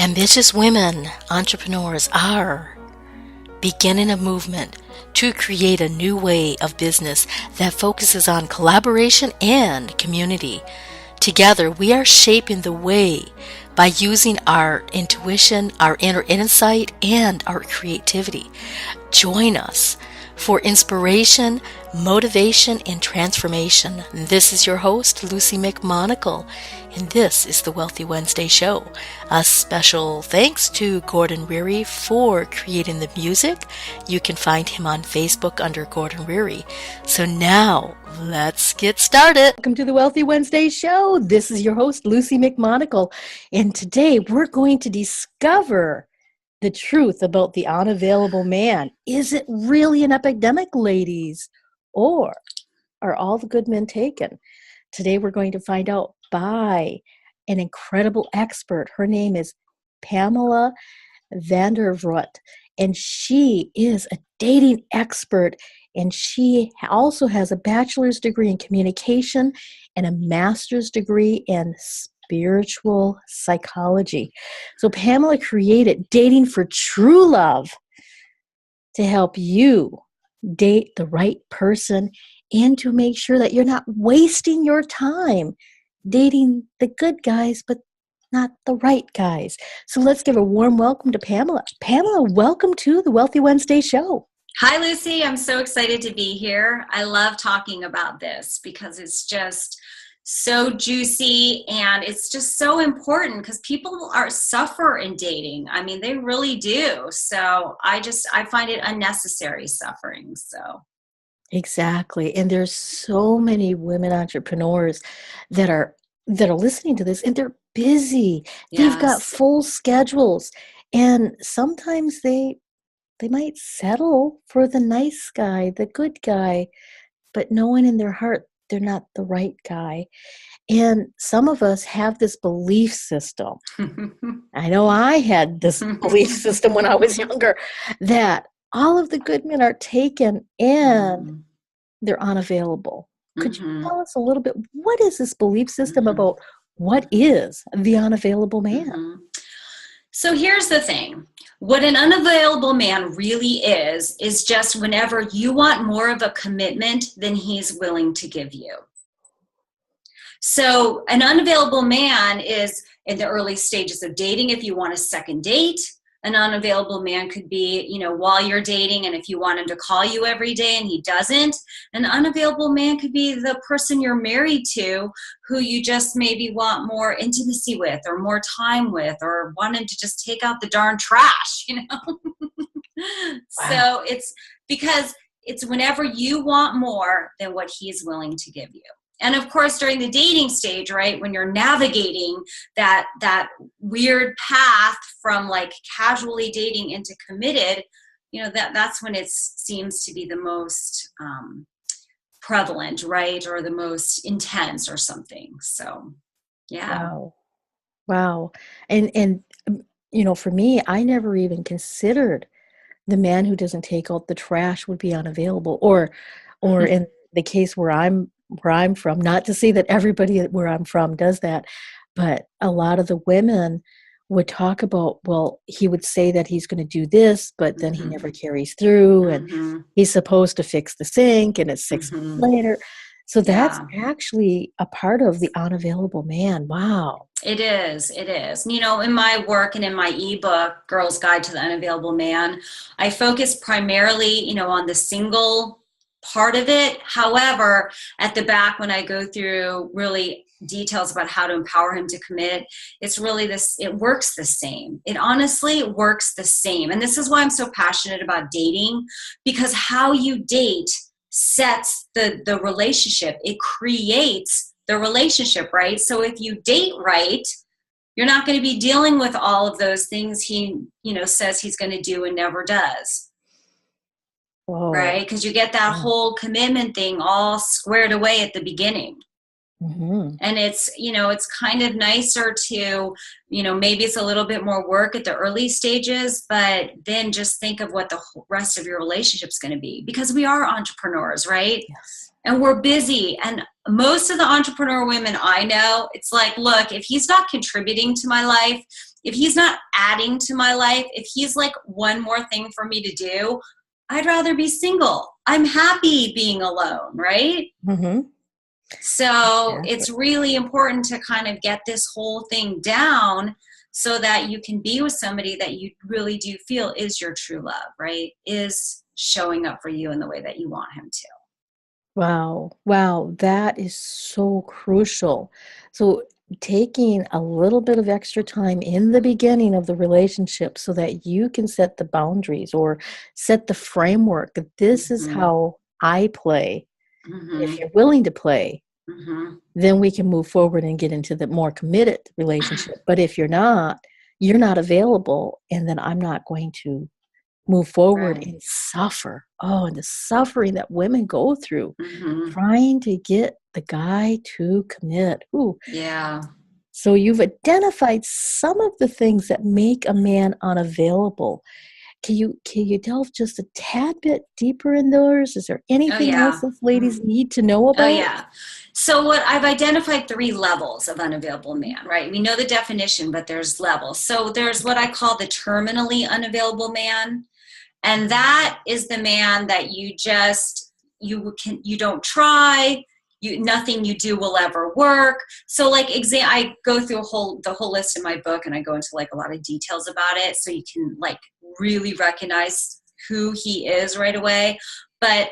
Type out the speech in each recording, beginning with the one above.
Ambitious women, entrepreneurs are beginning a movement to create a new way of business that focuses on collaboration and community. Together, we are shaping the way by using our intuition, our inner insight, and our creativity. Join us for inspiration, motivation, and transformation. This is your host, Lucy McMonagle, and this is the Wealthy Wednesday Show. A special thanks to Gordon Reary for creating the music. You can find him on Facebook under Gordon Reary. So now, let's get started. Welcome to the Wealthy Wednesday Show. This is your host, Lucy McMonagle, and today we're going to discover the truth about the unavailable man. Is it really an epidemic, ladies? Or are all the good men taken? Today we're going to find out by an incredible expert. Her name is Pamela Vandervoot, and she is a dating expert, and she also has a bachelor's degree in communication and a master's degree in spiritual psychology. So Pamela created Dating for True Love to help you date the right person and to make sure that you're not wasting your time dating the good guys, but not the right guys. So let's give a warm welcome to Pamela. Pamela, welcome to the Wealthy Wednesday Show. Hi, Lucy. I'm so excited to be here. I love talking about this because it's just so juicy and it's just so important because people suffer in dating. I mean, they really do. So I find it unnecessary suffering. So exactly. And there's so many women entrepreneurs that are listening to this, and they're busy. Yes. They've got full schedules, and sometimes they might settle for the nice guy, the good guy, but knowing in their heart they're not the right guy. And some of us have this belief system. I know I had this belief system when I was younger, that all of the good men are taken and they're unavailable. Could you tell us a little bit, what is this belief system about what is the unavailable man? So here's the thing. What an unavailable man really is just whenever you want more of a commitment than he's willing to give you. So an unavailable man is in the early stages of dating. If you want a second date, an unavailable man could be, while you're dating, and if you want him to call you every day and he doesn't. An unavailable man could be the person you're married to who you just maybe want more intimacy with or more time with, or want him to just take out the darn trash, Wow. So it's because it's whenever you want more than what he's willing to give you. And of course, during the dating stage, right, when you're navigating that weird path from like casually dating into committed, that's when it seems to be the most prevalent, right, or the most intense or something. So, yeah. Wow. And for me, I never even considered the man who doesn't take out the trash would be unavailable, or in the case where I'm from, not to say that everybody where I'm from does that, but a lot of the women would talk about, well, he would say that he's going to do this, but then he never carries through, and he's supposed to fix the sink, and it's 6 months later. So that's actually a part of the unavailable man. Wow. It is. In my work and in my ebook, Girl's Guide to the Unavailable Man, I focus primarily, on the single part of it. However, at the back, when I go through really details about how to empower him to commit, it's really it works the same. It honestly works the same. And this is why I'm so passionate about dating, because how you date sets the relationship. It creates the relationship, right? So if you date right, you're not going to be dealing with all of those things he, says he's going to do and never does. Whoa. Right? Because you get that whole commitment thing all squared away at the beginning. And it's, it's kind of nicer to, maybe it's a little bit more work at the early stages, but then just think of what the rest of your relationship's going to be, because we are entrepreneurs, right? Yes. And we're busy. And most of the entrepreneur women I know, it's like, look, if he's not contributing to my life, if he's not adding to my life, if he's like one more thing for me to do, I'd rather be single. I'm happy being alone, right? Mm-hmm. So Exactly. it's really important to kind of get this whole thing down so that you can be with somebody that you really do feel is your true love, right? Is showing up for you in the way that you want him to. Wow. Wow. That is so crucial. So taking a little bit of extra time in the beginning of the relationship so that you can set the boundaries or set the framework. This is Mm-hmm. how I play. Mm-hmm. If you're willing to play, Mm-hmm. then we can move forward and get into the more committed relationship. But if you're not available, and then I'm not going to move forward Right. and suffer. Oh, and the suffering that women go through Mm-hmm. trying to get the guy to commit. Ooh. Yeah. So you've identified some of the things that make a man unavailable. Can you delve just a tad bit deeper in those? Is there Oh, anything else yeah. that ladies need to know Oh, about? yeah. So what I've identified 3 levels of unavailable man, right? We know the definition, but there's levels. So there's what I call the terminally unavailable man. And that is the man that you don't try, nothing you do will ever work. So like I go through the whole list in my book, and I go into like a lot of details about it, so you can like really recognize who he is right away. But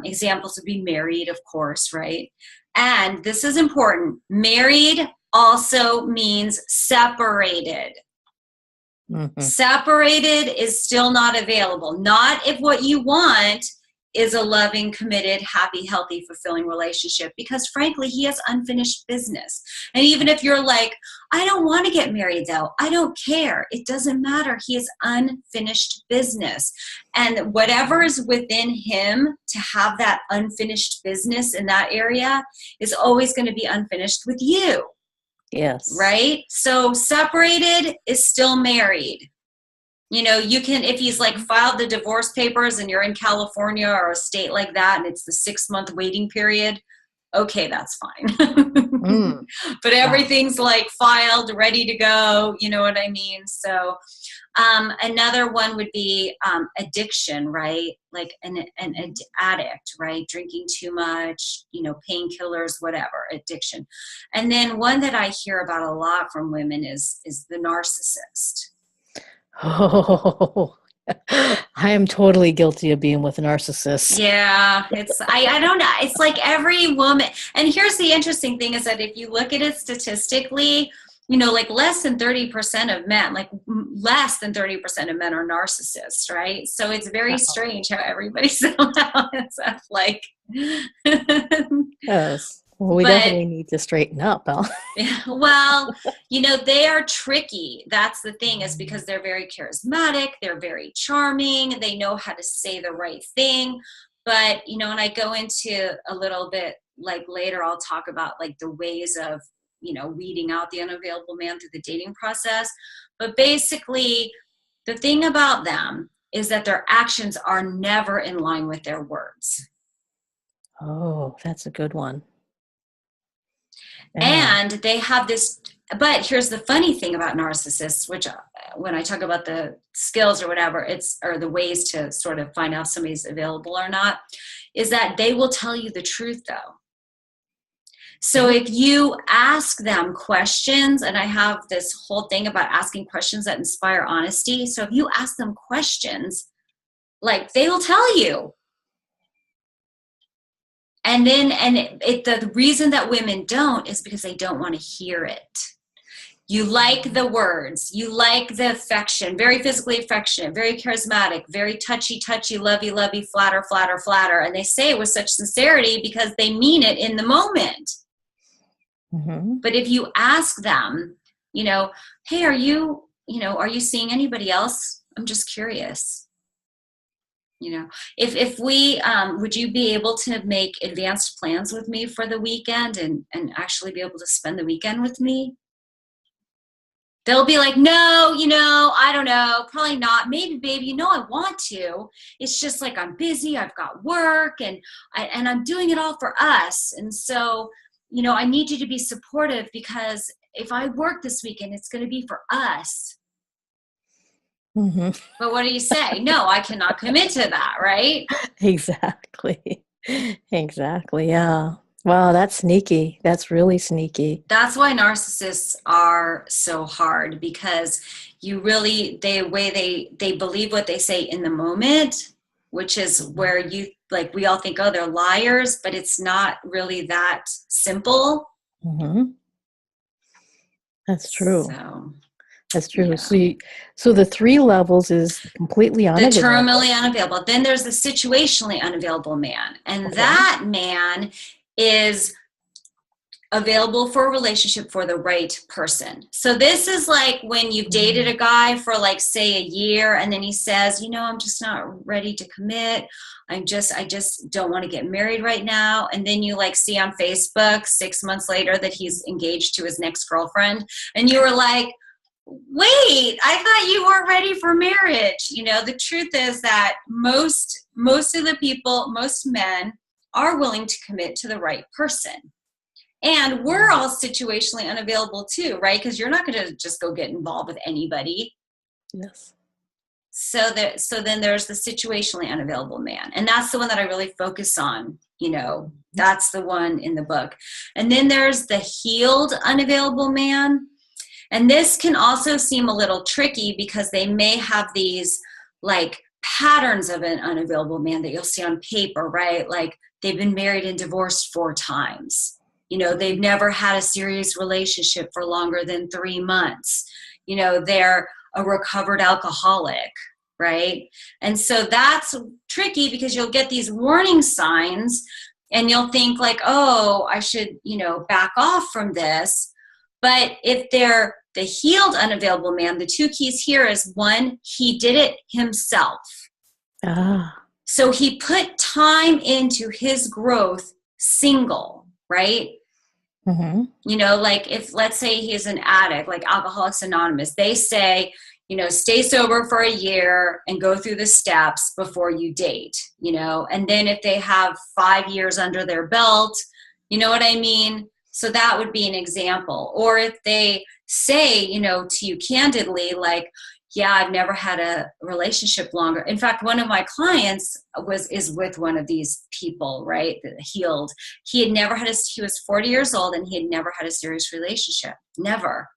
examples would be married, of course, right? And this is important. Married also means separated. Mm-hmm. Separated is still not available. Not if what you want is a loving, committed, happy, healthy, fulfilling relationship, because frankly, he has unfinished business. And even if you're like, I don't want to get married though, I don't care. It doesn't matter. He has unfinished business. And whatever is within him to have that unfinished business in that area is always going to be unfinished with you. Yes. Right? So separated is still married. You know, you can, if he's like filed the divorce papers and you're in California or a state like that and it's the 6-month waiting period, okay, that's fine. Mm. But Wow. everything's like filed, ready to go. You know what I mean? So another one would be addiction, right? Like an addict, right? Drinking too much, painkillers, whatever, addiction. And then one that I hear about a lot from women is the narcissist. Oh, I am totally guilty of being with a narcissist. Yeah, I don't know. It's like every woman. And here's the interesting thing is that if you look at it statistically, like less than 30% of men, like less than 30% of men are narcissists, right? So it's very strange how everybody somehow ends up like. Yes. Well, we But definitely need to straighten up, Huh? well, they are tricky. That's the thing, is because they're very charismatic, they're very charming, they know how to say the right thing. But, and I go into a little bit like later, I'll talk about like the ways of, weeding out the unavailable man through the dating process. But basically, the thing about them is that their actions are never in line with their words. Oh, that's a good one. Yeah. And they have this, but here's the funny thing about narcissists, which when I talk about the skills or whatever, or the ways to sort of find out somebody's available or not, is that they will tell you the truth though. So if you ask them questions, and I have this whole thing about asking questions that inspire honesty. So if you ask them questions, like they will tell you. And then, the reason that women don't is because they don't want to hear it. You like the words, you like the affection, very physically affectionate, very charismatic, very touchy, lovey, flatter, flatter, flatter. And they say it with such sincerity because they mean it in the moment. Mm-hmm. But if you ask them, hey, are you seeing anybody else? I'm just curious. If we, would you be able to make advanced plans with me for the weekend and actually be able to spend the weekend with me? They'll be like, no, I don't know, probably not. Maybe, baby, I want to. It's just like I'm busy. I've got work and I'm doing it all for us. And so, I need you to be supportive because if I work this weekend, it's going to be for us. Mm-hmm. But what do you say? No, I cannot commit to that, right? Exactly. Exactly. Yeah. Wow, that's sneaky. That's really sneaky. That's why narcissists are so hard, because you really, they believe what they say in the moment, which is where you, like, we all think, oh, they're liars, but it's not really that simple. Mm-hmm. That's true. So, That's true. yeah. So the three levels is completely The unavailable. terminally unavailable. Then there's the situationally unavailable man. And Okay. that man is available for a relationship for the right person. So this is like when you've dated a guy for, like, say, a year, and then he says, I'm just not ready to commit. I just don't want to get married right now. And then you, like, see on Facebook 6 months later that he's engaged to his next girlfriend. And you were like, wait, I thought you weren't ready for marriage. The truth is that most of the people, most men, are willing to commit to the right person. And we're all situationally unavailable too, right? Because you're not going to just go get involved with anybody. Yes. So then there's the situationally unavailable man. And that's the one that I really focus on. That's the one in the book. And then there's the healed unavailable man. And this can also seem a little tricky because they may have these, like, patterns of an unavailable man that you'll see on paper, right? Like, they've been married and divorced 4 times. They've never had a serious relationship for longer than 3 months. They're a recovered alcoholic, right? And so that's tricky because you'll get these warning signs and you'll think, like, oh, I should, back off from this. But if they're the healed unavailable man, the 2 keys here is, 1, he did it himself. So he put time into his growth single, right? Mm-hmm. Like, if, let's say, he's an addict, like Alcoholics Anonymous, they say, stay sober for a year and go through the steps before you date, and then if they have 5 years under their belt, you know what I mean? So that would be an example. Or if they say, to you candidly, like, yeah, I've never had a relationship longer. In fact, one of my clients is with one of these people, right? Healed. He was 40 years old and he had never had a serious relationship. Never.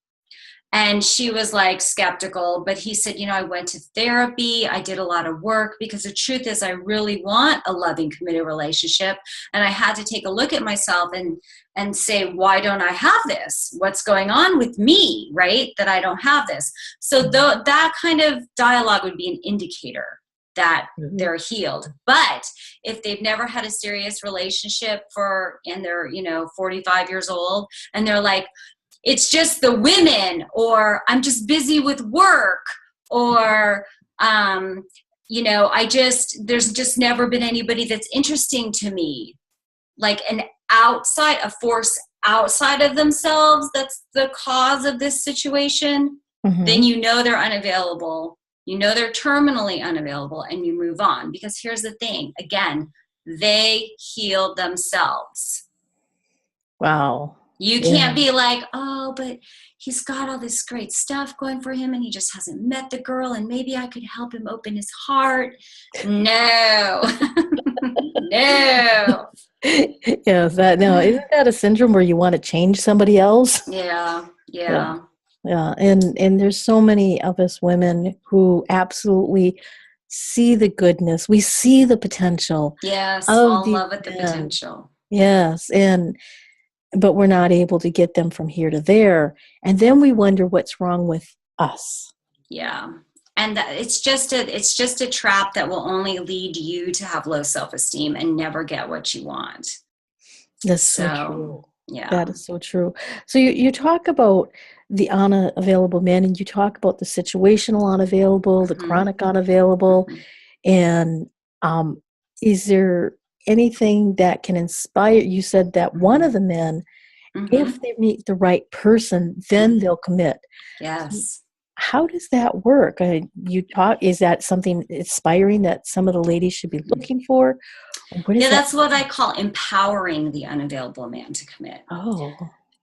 And she was, like, skeptical, but he said, I went to therapy. I did a lot of work because the truth is I really want a loving, committed relationship. And I had to take a look at myself and say, why don't I have this? What's going on with me, right? That I don't have this. So that kind of dialogue would be an indicator that they're healed. But if they've never had a serious relationship and they're, 45 years old, and they're like, it's just the women, or I'm just busy with work, or, there's just never been anybody that's interesting to me, like a force outside of themselves that's the cause of this situation, then they're unavailable. They're terminally unavailable, and you move on. Because here's the thing, again, they healed themselves. Wow. You can't be like, oh, but he's got all this great stuff going for him and he just hasn't met the girl and maybe I could help him open his heart. No. No. Yes, isn't that a syndrome where you want to change somebody else? Yeah. And there's so many of us women who absolutely see the goodness. We see the potential. Yes, of fall in these love with the men. potential. Yes, but we're not able to get them from here to there. And then we wonder what's wrong with us. Yeah. And it's just a trap that will only lead you to have low self-esteem and never get what you want. That's so true. Yeah. That is so true. So you talk about the unavailable men, and you talk about the situational unavailable, the chronic unavailable. And is there anything that can inspire? You said that one of the men, if they meet the right person, then they'll commit. Yes. How does that work? Is that something inspiring that some of the ladies should be looking for? That's what I call empowering the unavailable man to commit. Oh.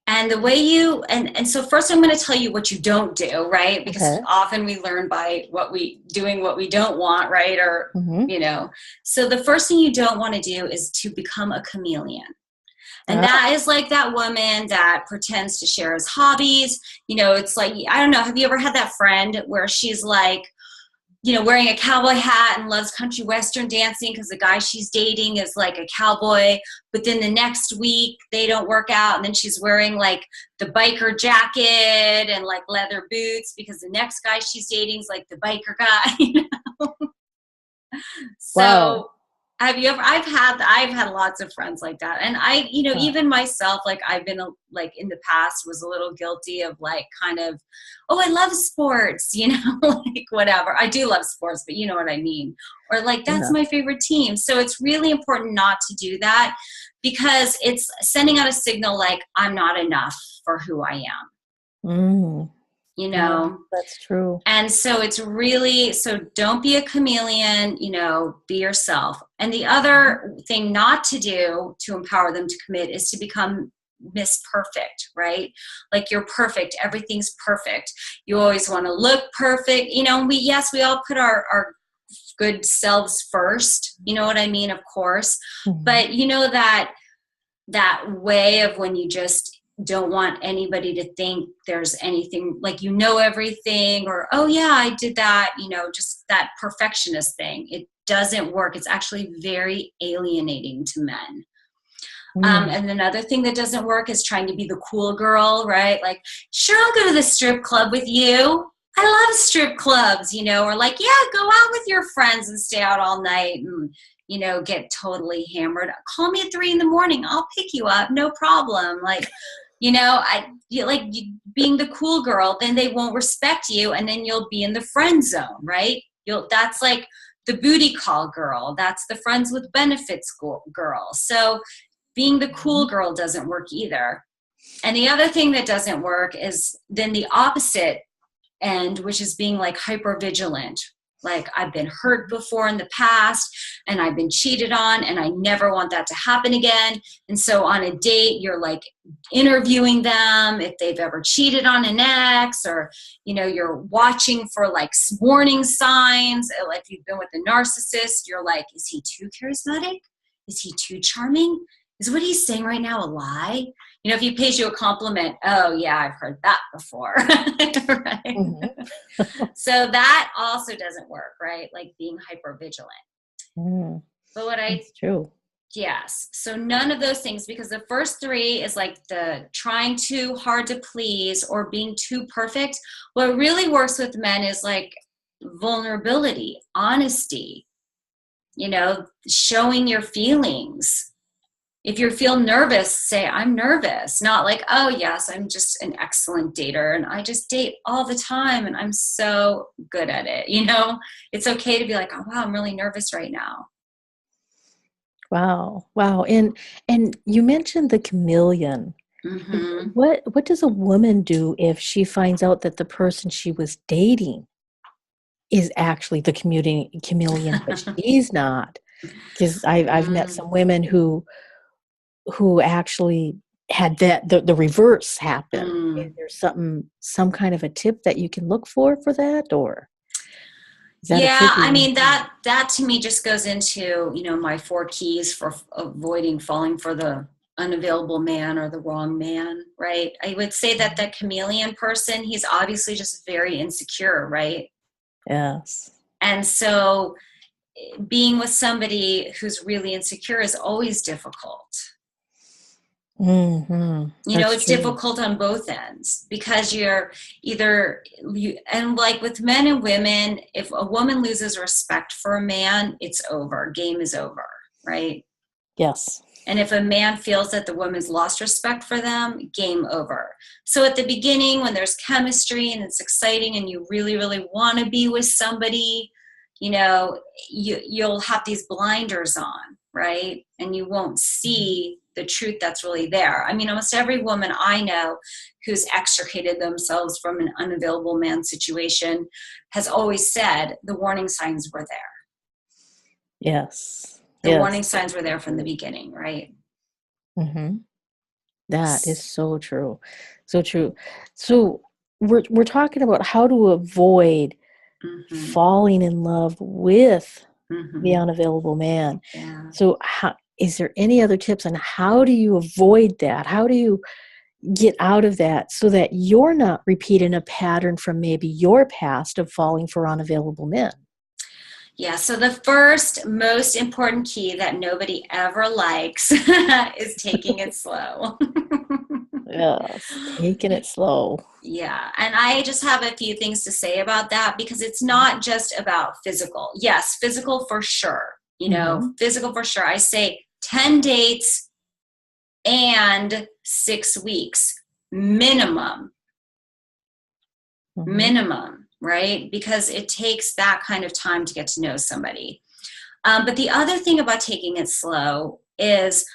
And the way you, and so first I'm going to tell you what you don't do, right? Because Okay. often we learn by doing what we don't want, right? Or, Mm-hmm. so the first thing you don't want to do is to become a chameleon. And Ah, that is like that woman that pretends to share his hobbies. It's like, I don't know, have you ever had that friend where she's like, wearing a cowboy hat and loves country western dancing because the guy she's dating is like a cowboy, but then the next week they don't work out, and then she's wearing like the biker jacket and like leather boots because the next guy she's dating is like the biker guy. wow. So have you ever, I've had lots of friends like that. And Ah, even myself, like I've been like in the past was a little guilty of like kind of, oh, I love sports, like whatever. I do love sports, but you know what I mean? Or like, that's yeah. my favorite team. So it's really important not to do that because it's sending out a signal like I'm not enough for who I am, Mm, you yeah, know? that's true. And so so don't be a chameleon, be yourself. And the other thing not to do to empower them to commit is to become Miss Perfect, right? Like you're perfect. Everything's perfect. You always want to look perfect. We all put our good selves first. You know what I mean? Of course. Mhm. But that way of when you just don't want anybody to think there's anything like everything, or oh yeah, I did that, just that perfectionist thing. It doesn't work. It's actually very alienating to men. Mm. And another thing that doesn't work is trying to be the cool girl, right? Like, sure, I'll go to the strip club with you. I love strip clubs, or like, yeah, go out with your friends and stay out all night and, get totally hammered. Call me at 3 a.m. I'll pick you up. No problem. Like, being the cool girl, then they won't respect you. And then you'll be in the friend zone, right? That's like the booty call girl. That's the friends with benefits girl. So, being the cool girl doesn't work either. And the other thing that doesn't work is then the opposite end, which is being like hyper vigilant. Like I've been hurt before in the past and I've been cheated on and I never want that to happen again. And so on a date, you're like interviewing them if they've ever cheated on an ex, or, you're watching for like warning signs. Like if you've been with a narcissist, you're like, is he too charismatic? Is he too charming? Is what he's saying right now a lie? If he pays you a compliment, oh yeah, I've heard that before. Right? Mhm. So that also doesn't work, right? Like being hyper vigilant. Mm, But that's true. yes. So none of those things, because the first three is like the trying too hard to please or being too perfect. What really works with men is like vulnerability, honesty, showing your feelings. If you feel nervous, say, I'm nervous. Not like, oh, yes, I'm just an excellent dater and I just date all the time and I'm so good at it. It's okay to be like, oh, wow, I'm really nervous right now. Wow. Wow. And you mentioned the chameleon. Hmm. What does a woman do if she finds out that the person she was dating is actually the chameleon, but she's not? Because I've met Mm. some women who actually had the reverse happen. Is Mm. there some kind of a tip that you can look for that, or is that a Yeah, tricky I one mean too? that to me just goes into, my 4 keys for avoiding falling for the unavailable man or the wrong man, right? I would say that the Mhm. chameleon person, he's obviously just very insecure, right? Yes. And so being with somebody who's really insecure is always difficult. That's It's true. difficult on both ends because you're and like with men and women, if a woman loses respect for a man, it's over. Game is over, right? Yes. And if a man feels that the woman's lost respect for them, game over. So at the beginning, when there's chemistry and it's exciting and you really, really want to be with somebody, you'll have these blinders on, right? And you won't Mhm. see the truth that's really there. I mean, almost every woman I know who's extricated themselves from an unavailable man situation has always said the warning signs were there. Yes. The warning Yes. signs That's were so there from the true. beginning, right? Mhm. That is so true. So true. So we're talking about how to avoid Mm-hmm. falling in love with the Mm-hmm. unavailable man. Yeah. So is there any other tips on how do you avoid that? How do you get out of that so that you're not repeating a pattern from maybe your past of falling for unavailable men? Yeah, so the first most important key that nobody ever likes is taking it slow. Yes, taking it slow. Yeah, and I just have a few things to say about that because it's not just about physical. Yes, physical for sure. Mm-hmm. Physical for sure. I say 10 dates and 6 weeks minimum. Mm-hmm. Minimum, right? Because it takes that kind of time to get to know somebody. But the other thing about taking it slow is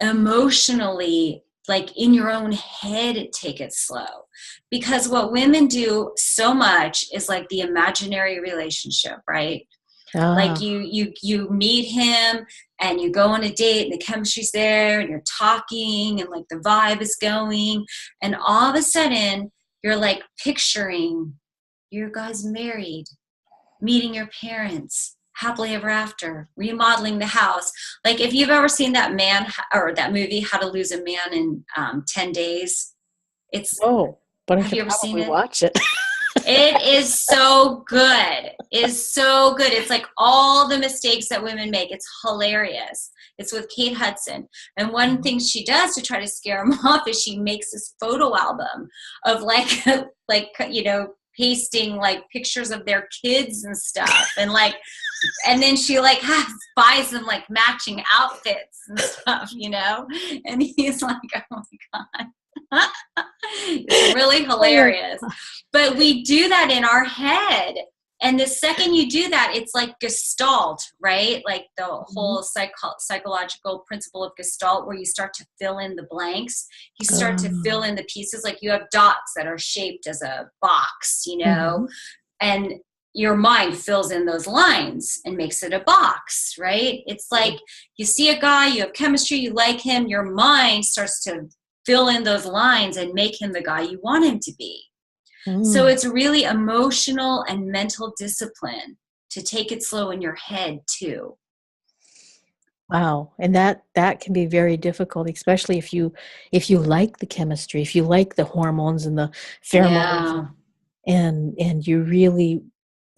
emotionally, like in your own head, take it slow. Because what women do so much is like the imaginary relationship, right? Like Ah, you meet him and you go on a date and the chemistry's there and you're talking and like the vibe is going, and all of a sudden you're like picturing you guys married, meeting your parents, happily ever after, remodeling the house. Like if you've ever seen that or that movie, How to Lose a Man in 10 Days, oh, but I have should you ever seen probably it? watch it. It is so good. It is so good. It's like all the mistakes that women make. It's hilarious. It's with Kate Hudson. And one thing she does to try to scare them off is she makes this photo album of like, pasting like pictures of their kids and stuff. And then she like buys them like matching outfits and stuff. And he's like, oh my God. It's really Oh my hilarious. But we do that in our head. And the second you do that, it's like Gestalt, right? Like the God. whole psychological principle of Gestalt, where you start to fill in the blanks. You start to fill Um, in the pieces. Like you have dots that are shaped as a box, mhm. and your mind fills in those lines and makes it a box, right? It's like you see a guy, you have chemistry, you like him, your mind starts to fill in those lines and make him the guy you want him to be. So Mm. it's really emotional and mental discipline to take it slow in your head too. Wow, and that can be very difficult, especially if you like the chemistry, if you like the hormones and the pheromones, Yeah. and you really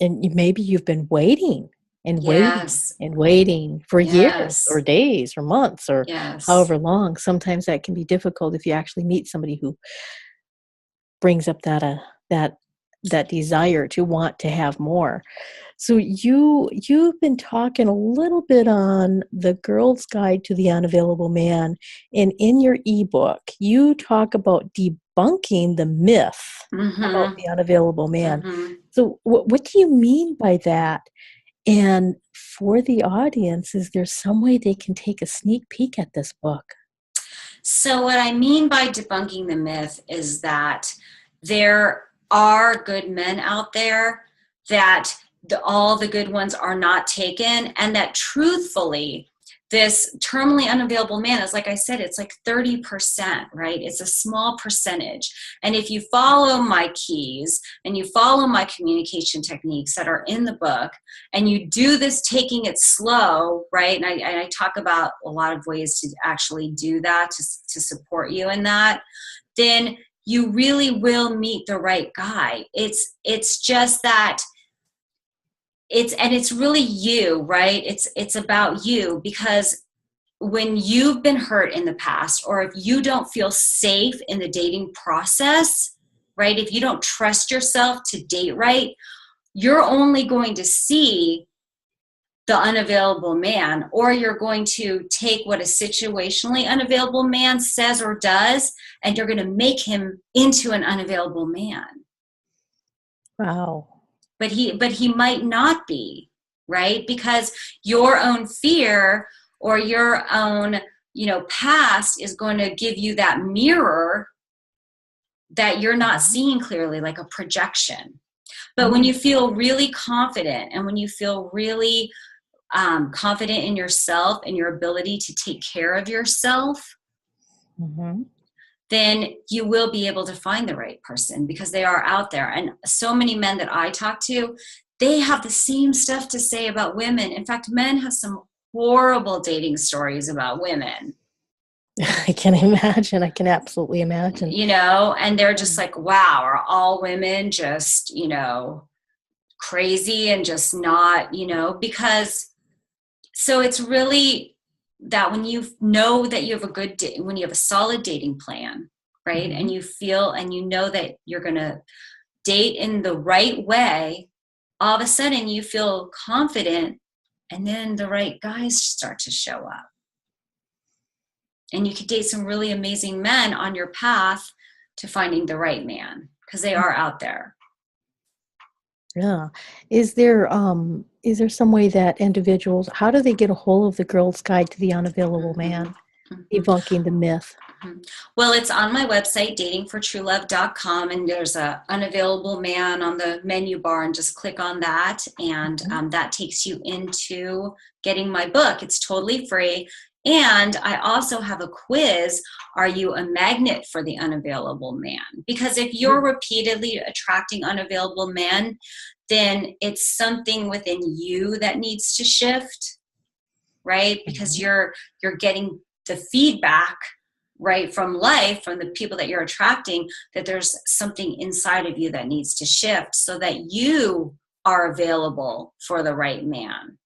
and maybe you've been waiting and waiting Yes. and waiting for years or Yes. days or months or Yes. however long. Sometimes that can be difficult if you actually meet somebody who brings up that that desire to want to have more. So you've been talking a little bit on the Girl's Guide to the Unavailable Man, and in your ebook, you talk about debunking the myth about Mm-hmm. the unavailable man. Mm-hmm. So what do you mean by that? And for the audience, is there some way they can take a sneak peek at this book? So what I mean by debunking the myth is that there are good men out there, that all the good ones are not taken, and that truthfully, this terminally unavailable man is, like I said, it's like 30%, right? It's a small percentage. And if you follow my keys and you follow my communication techniques that are in the book, and you do this taking it slow, right? And I talk about a lot of ways to actually do that, to support you in that, then you really will meet the right guy. It's just that it's really you, right? It's about you, because when you've been hurt in the past, or if you don't feel safe in the dating process, right? If you don't trust yourself to date right, you're only going to see the unavailable man, or you're going to take what a situationally unavailable man says or does, and you're going to make him into an unavailable man. Wow. But he might not be, right? Because your own fear or your own past is going to give you that mirror that you're not seeing clearly, like a projection. But when you feel really confident, and when you feel really confident in yourself and your ability to take care of yourself, Mm-hmm. then you will be able to find the right person, because they are out there. And so many men that I talk to, they have the same stuff to say about women. In fact, men have some horrible dating stories about women. I can imagine. I can absolutely imagine. And they're just like, wow, are all women just, crazy and just not, because, so it's really that when you know that you have when you have a solid dating plan, right? Mm-hmm. And you feel, and you know that you're going to date in the right way, all of a sudden you feel confident, and then the right guys start to show up. And you could date some really amazing men on your path to finding the right man, because they are out there. Yeah. Is there some way that individuals, how do they get a hold of the Girl's Guide to the Unavailable Man? Debunking the myth. Well, it's on my website, datingfortruelove.com, and there's a unavailable man on the menu bar, and just click on that, and that takes you into getting my book. It's totally free. And I also have a quiz. Are you a magnet for the unavailable man? Because if you're repeatedly attracting unavailable men, then it's something within you that needs to shift, right? Because you're getting the feedback, right, from life, from the people that you're attracting, that there's something inside of you that needs to shift so that you are available for the right man.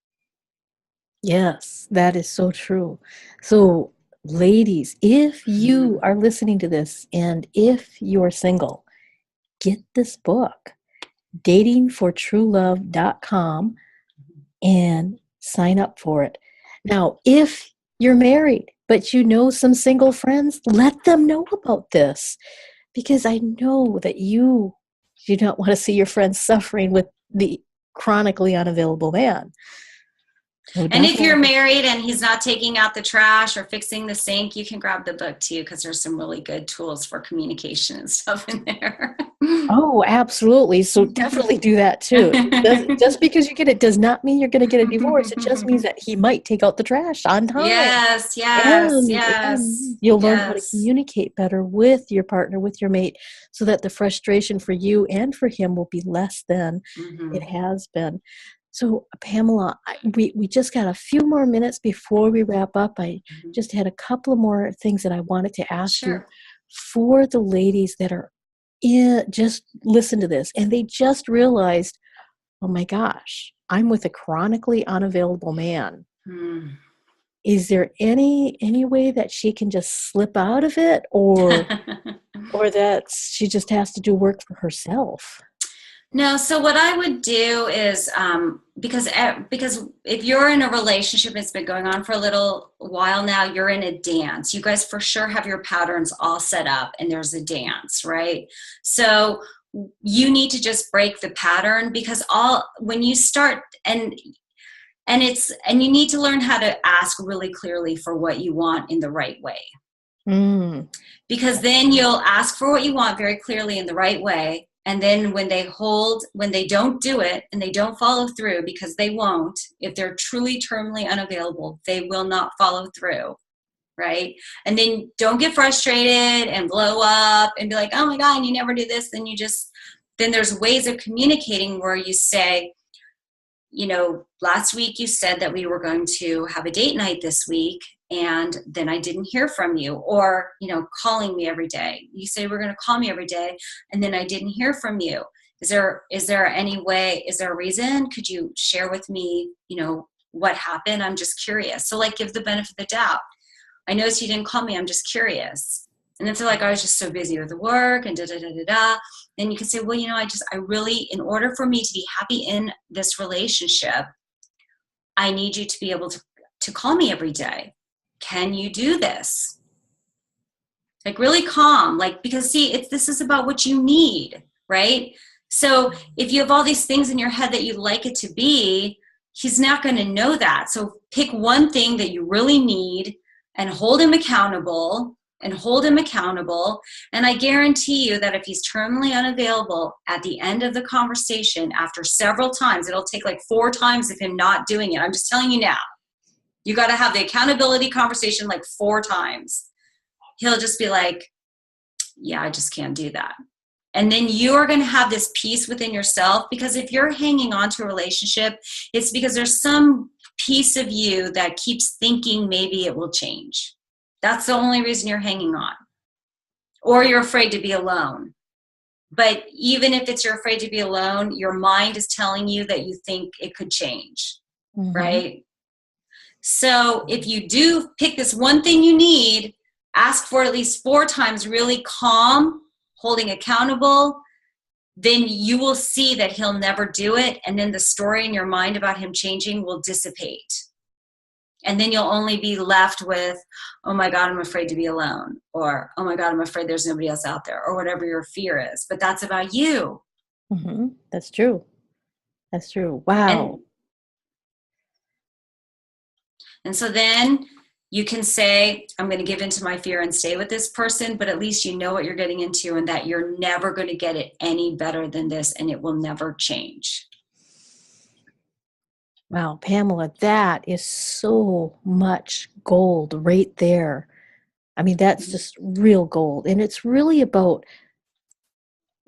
Yes, that is so true. So, ladies, if you are listening to this and if you're single, get this book, datingfortruelove.com, and sign up for it. Now, if you're married, but you know some single friends, let them know about this, because I know that you do not want to see your friends suffering with the chronically unavailable man. And if you're married and he's not taking out the trash or fixing the sink, you can grab the book too, because there's some really good tools for communication and stuff in there. Oh, absolutely. So definitely do that too. Just because you get it does not mean you're going to get a divorce. It just means that he might take out the trash on time. Yes. And you'll learn how to communicate better with your partner, with your mate, so that the frustration for you and for him will be less than it has been. So, Pamela, we just got a few more minutes before we wrap up. I just had a couple of more things that I wanted to ask you for the ladies that are just listen to this and they just realized, oh my gosh, I'm with a chronically unavailable man. Is there any way that she can just slip out of it, or that she just has to do work for herself? No, so what I would do is, because if you're in a relationship, it's been going on for a little while now, you're in a dance. You guys for sure have your patterns all set up and there's a dance, right? So you need to just break the pattern, because when you start, and you need to learn how to ask really clearly for what you want in the right way. Because then you'll ask for what you want very clearly in the right way. And then when they don't do it and they don't follow through, because they won't, if they're truly terminally unavailable, they will not follow through, right? And then don't get frustrated and blow up and be like, oh my God, you never do this. Then there's ways of communicating where you say, last week you said that we were going to have a date night this week, and then I didn't hear from you. Or, calling me every day. You say we're going to call me every day, and then I didn't hear from you. Is there any way, is there a reason? Could you share with me, what happened? I'm just curious. So give the benefit of the doubt. I noticed you didn't call me. I'm just curious. And if they're like, I was just so busy with the work and da-da-da-da-da, then you can say, well, I really, in order for me to be happy in this relationship, I need you to be able to call me every day. Can you do this? Really calm, because this is about what you need, right? So if you have all these things in your head that you'd like it to be, he's not going to know that. So pick one thing that you really need and hold him accountable. And I guarantee you that if he's terminally unavailable at the end of the conversation, after several times, it'll take 4 times of him not doing it. I'm just telling you now. You got to have the accountability conversation 4 times. He'll just be like, yeah, I just can't do that. And then you're going to have this peace within yourself, because if you're hanging on to a relationship, it's because there's some piece of you that keeps thinking maybe it will change. That's the only reason you're hanging on. Or you're afraid to be alone. But even if it's you're afraid to be alone, your mind is telling you that you think it could change, right? So if you do pick this one thing you need, ask for at least 4 times, really calm, holding accountable, then you will see that he'll never do it. And then the story in your mind about him changing will dissipate. And then you'll only be left with, oh my God, I'm afraid to be alone. Or, oh my God, I'm afraid there's nobody else out there. Or whatever your fear is. But that's about you. That's true. That's true. Wow. And so then you can say, I'm going to give into my fear and stay with this person, but at least you know what you're getting into, and that you're never going to get it any better than this, and it will never change. Wow, Pamela, that is so much gold right there. I mean, that's just real gold. And it's really about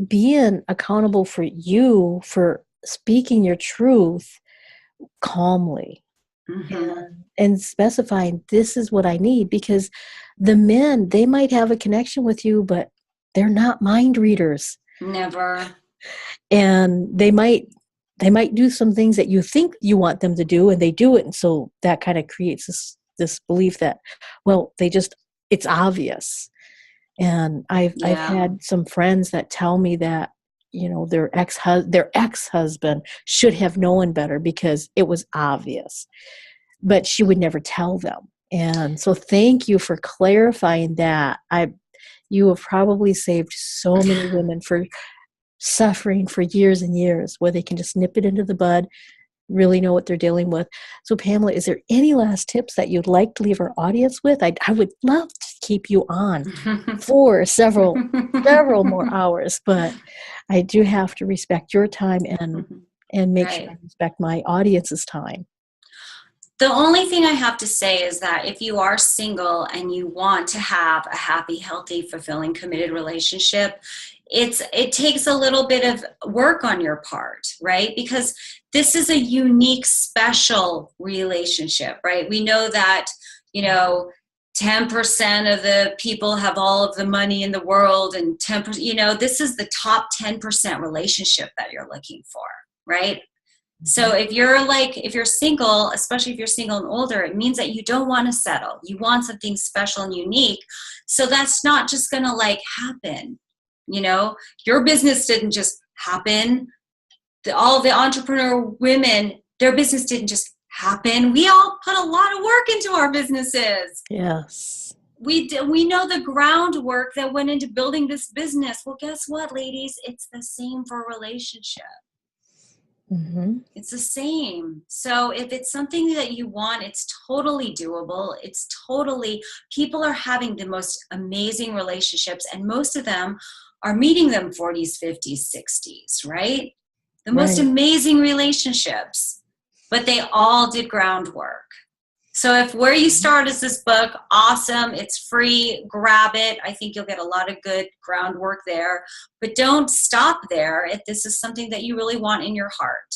being accountable for you, for speaking your truth calmly. And specifying, this is what I need, because the men, they might have a connection with you, but they're not mind readers. Never. And they might do some things that you think you want them to do, and they do it. And so that kind of creates this belief that, well, it's obvious. And I've had some friends that tell me that, their ex-husband should have known better because it was obvious, but she would never tell them. And so thank you for clarifying that. You have probably saved so many women for suffering for years and years, where they can just nip it into the bud, really know what they're dealing with. So Pamela, is there any last tips that you'd like to leave our audience with? I would love to keep you on for several more hours, but I do have to respect your time and make sure I respect my audience's time. The only thing I have to say is that if you are single and you want to have a happy, healthy, fulfilling, committed relationship, it takes a little bit of work on your part, right? Because this is a unique, special relationship, right? We know that, 10% of the people have all of the money in the world, and 10%, this is the top 10% relationship that you're looking for, right? So if you're single, especially if you're single and older, it means that you don't want to settle. You want something special and unique. So that's not just going to happen. Your business didn't just happen. All the entrepreneur women, their business didn't just happen. We all put a lot of work into our businesses. Yes. We know the groundwork that went into building this business. Well, guess what, ladies? It's the same for a relationship. It's the same. So if it's something that you want, it's totally doable. People are having the most amazing relationships, and most of them are meeting them 40s, 50s, 60s, right? The most amazing relationships, but they all did groundwork. So if where you start is this book, awesome. It's free. Grab it. I think you'll get a lot of good groundwork there. But don't stop there if this is something that you really want in your heart.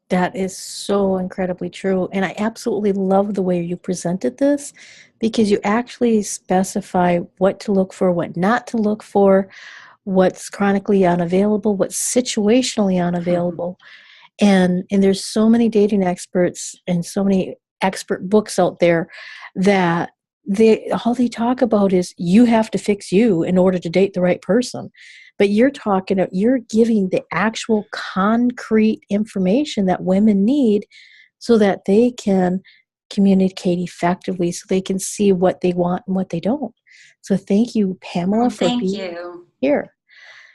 That is so incredibly true. And I absolutely love the way you presented this, because you actually specify what to look for, what not to look for, what's chronically unavailable, what's situationally unavailable. And there's so many dating experts and so many expert books out there that all they talk about is you have to fix you in order to date the right person. But you're giving the actual concrete information that women need so that they can communicate effectively, so they can see what they want and what they don't. So thank you, Pamela, for being here.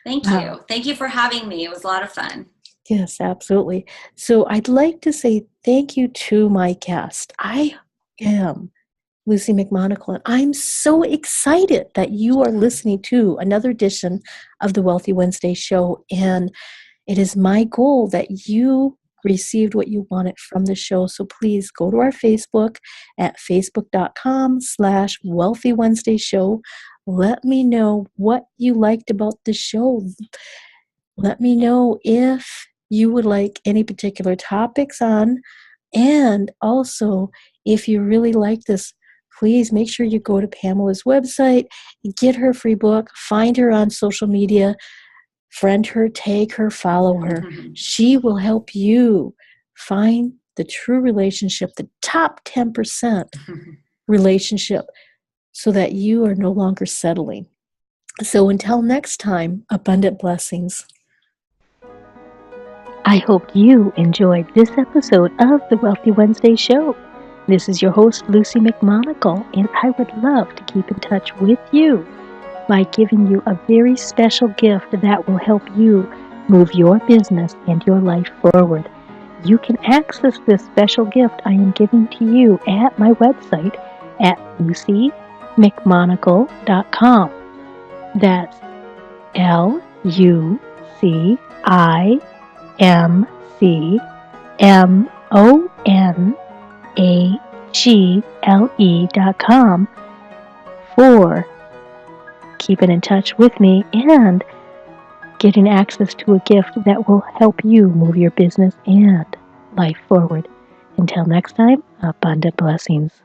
Thank you. Thank you for having me. It was a lot of fun. Yes, absolutely. So I'd like to say thank you to my guest. I am Lucy McMonagle, and I'm so excited that you are listening to another edition of the Wealthy Wednesday show. And it is my goal that you received what you wanted from the show. So please go to our Facebook at facebook.com/Wealthy Wednesday show. Let me know what you liked about the show. Let me know if you would like any particular topics on. And also, if you really like this, please make sure you go to Pamela's website, get her free book, find her on social media, friend her, tag her, follow her. She will help you find the true relationship, the top 10% relationship, so that you are no longer settling. So until next time, abundant blessings. I hope you enjoyed this episode of the Wealthy Wednesday Show. This is your host, Lucy McMonagle, and I would love to keep in touch with you by giving you a very special gift that will help you move your business and your life forward. You can access this special gift I am giving to you at my website at lucymcmonagle.com. That's LucyMcMonagle.com for keeping in touch with me and getting access to a gift that will help you move your business and life forward. Until next time, abundant blessings.